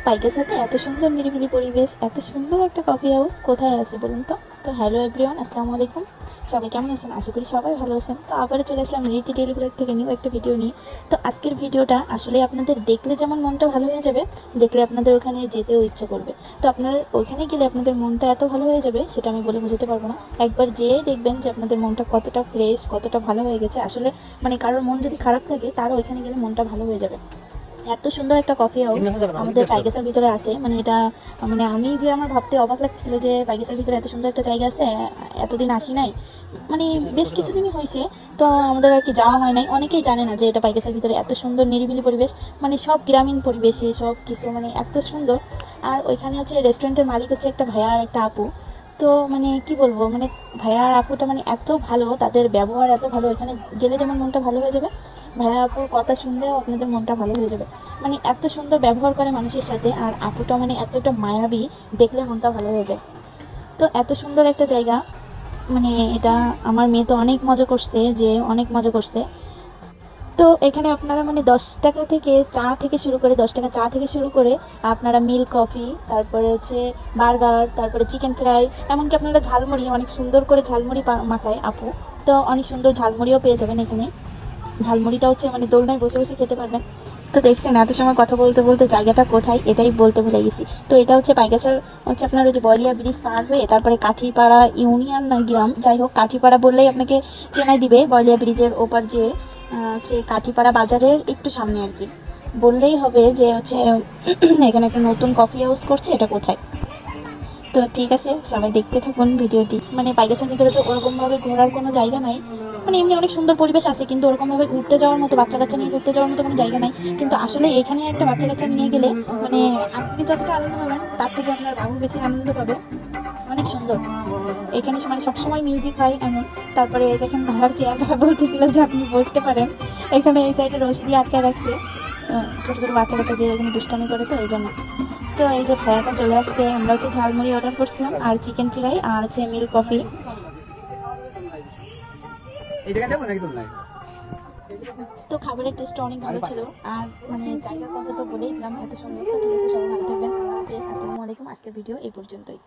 পাইকাসাতে এত সুন্দর নিরিবিলি পরিবেশ, এত সুন্দর একটা কফি হাউস কোথায় আছে বলুন তো? তো হ্যালো এভরিওয়ান, আসসালামু আলাইকুম। সবাই কেমন আছেন? আশা করি সবাই ভালো আছেন। তো আবারও চলে আসলাম রীতি ডেইলি ব্লগ থেকে নিউ একটা ভিডিও নিয়ে। তো আজকের ভিডিওটা আসলে আপনাদের দেখলে যেমন মনটা ভালো হয়ে যাবে, দেখলে আপনাদের ওখানে যেতেও ইচ্ছা করবে। তো আপনারা ওইখানে গেলে আপনাদের মনটা এত ভালো হয়ে যাবে সেটা আমি বলে বোঝাতে পারবো না। একবার যেয়েই দেখবেন যে আপনাদের মনটা কতটা ফ্রেশ, কতটা ভালো হয়ে গেছে। আসলে মানে কারোর মন যদি খারাপ থাকে তারও ওইখানে গেলে মনটা ভালো হয়ে যাবে। এত সুন্দর একটা কফি হাউস আমাদের পাইকাসার ভিতরে আছে। মানে এটা মানে আমি যে আমার ভাবতে অবাক লাগছিল যে পাইকাসার ভিতরে এত সুন্দর একটা জায়গা আছে, এতদিন আসি নাই, মানে বেশ কিছুদিনই হয়েছে। তো আমাদের আর কি যাওয়া হয় নাই, অনেকেই জানে না যে এটা পাইকাসার ভিতরে এত সুন্দর নিরিবিলি পরিবেশ, মানে সব গ্রামীণ পরিবেশে সব কিছু মানে এত সুন্দর। আর ওইখানে হচ্ছে রেস্টুরেন্টের মালিক হচ্ছে একটা ভাইয়া আর একটা আপু। তো মানে কি বলবো, মানে ভাইয়া আর আপুটা মানে এত ভালো, তাদের ব্যবহার এত ভালো, এখানে গেলে যেমন মনটা ভালো হয়ে যাবে, ভাইয়া আপুর কথা শুনলেও আপনাদের মনটা ভালো হয়ে যাবে। মানে এত সুন্দর ব্যবহার করে মানুষের সাথে, আর আপুটা মানে এতটা মায়াবী, দেখলে মনটা ভালো হয়ে যায়। তো এত সুন্দর একটা জায়গা, মানে এটা আমার মেয়ে তো অনেক মজা করছে, যে অনেক মজা করছে। তো এখানে আপনারা মানে 10 টাকা থেকে চা থেকে শুরু করে 10 টাকা চা থেকে শুরু করে আপনারা মিল্ক কফি, তারপরে হচ্ছে বার্গার, তারপরে চিকেন ফ্রাই, এমনকি আপনারা ঝালমুড়ি, অনেক সুন্দর করে ঝালমুড়ি মাখায় আপু। তো অনেক সুন্দর ঝালমুড়িও পেয়ে যাবেন এখানে। ঝালমুড়িটা হচ্ছে মানে দোলনায় বসে বসে খেতে পারবেন। তো দেখছেন এত সময় কথা বলতে বলতে জায়গাটা কোথায় এটাই বলতে ভুলে গেছি। তো এটা হচ্ছে পাইকাসার হচ্ছে আপনার ওই যে বলিয়া ব্রিজ পার হয়ে তারপরে কাঠিপাড়া ইউনিয়ন না গ্রাম, যাই হোক কাঠিপাড়া বললেই আপনাকে চেনাই দিবে। বলিয়া ব্রিজের ওপার যে হচ্ছে কাঠিপাড়া বাজারের একটু সামনে আর কি, বললেই হবে যে হচ্ছে এখানে একটা নতুন কফি হাউস করছে, এটা কোথায়। তো ঠিক আছে, সবাই দেখতে থাকুন ভিডিওটি। মানে পাইকাসার ভিতরে তো ওরকম ভাবে ঘোরার কোনো জায়গা নাই, মানে এমনি অনেক সুন্দর পরিবেশ আছে, কিন্তু ওরকম ভাবে ঘুরতে যাওয়ার মতো, বাচ্চা কাচ্চা নিয়ে ঘুরতে যাওয়ার মতো কোনো জায়গা নাই। কিন্তু আসলে এখানে একটা বাচ্চা কাচ্চা নিয়ে গেলে মানে আপনি যতটা আনন্দ পাবেন তার থেকে আপনার বাবু বেশি আনন্দ পাবে। অনেক সুন্দর এখানে, মানে সবসময় মিউজিক হয় এমন। তারপরে দেখেন ভাড়ার চেয়ারটা বলতেছিল যে আপনি বসতে পারেন, এখানে এই সাইডে রশি দিয়ে আটকে রাখছে। ছোটো ছোটো বাচ্চা কাচ্চা যে এখানে দুষ্টামি করে, তো এই জন্য। তো এই যে ভাইয়াটা চলে আসছে, আমরা হচ্ছে ঝালমুড়ি অর্ডার করছিলাম আর চিকেন ফ্রাই আর হচ্ছে মিল্ক কফি। তো খাবারের টেস্ট অনেক ভালো ছিল, আর মানে জায়গার কথা তো বলেই দিলাম এত সুন্দর। তো ঠিক আছে, সবাই ভালো থাকবেন। আসসালামু আলাইকুম। আজকের ভিডিও এই পর্যন্তই।